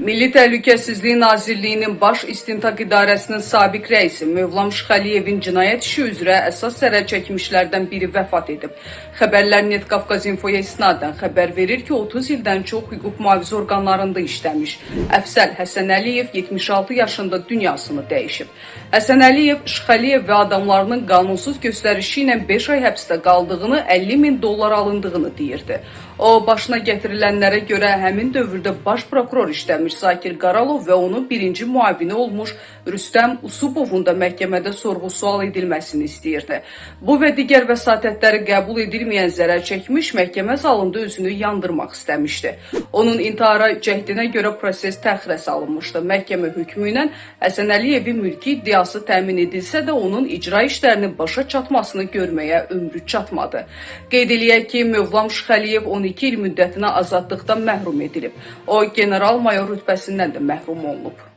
Milli Təhlükəsizlik Nazirliyinin Baş İstintaq İdarəsinin sabiq rəisi Mövlam Şıxəliyevin cinayət işi üzrə əsas zərər çəkmişlərdən biri vəfat edib. Xəbərlər Net Qafqaz Infoya isnadən xəbər verir ki, 30 ildən çox hüquq mühafizə orqanlarında işləmiş Əfsəl Həsənəliyev 76 yaşında dünyasını dəyişib. Həsənəliyev Şıxəliyev və adamlarının qanunsuz göstərişi ilə 5 ay həbsdə qaldığını, 50.000 dollar alındığını deyirdi. O, başına gətirilənlərə görə həmin dövrdə baş prokuror işləmiş Zakir Qaralov və onun birinci müavini olmuş Rüstəm Usubovun da məhkəmədə sorğu-sual edilməsini istəyirdi. Bu və digər vəsatətləri qəbul edilməyən zərər çəkmiş məhkəmə zalında özünü yandırmaq istəmişdi. Onun intihara cəhdinə görə proses təxirə salınmışdı. Məhkəmə hökmü ilə Həsənəliyevin mülki iddiası təmin edilsə də onun icra işlərinin başa çatmasını görməyə ömrü çatmadı. Qeyd eləyək ki, Mövlam Şıxəliyev 12 il müddətinə azadlıqdan məhrum edilib. O, general-mayor rütbəsindən də məhrum olunub.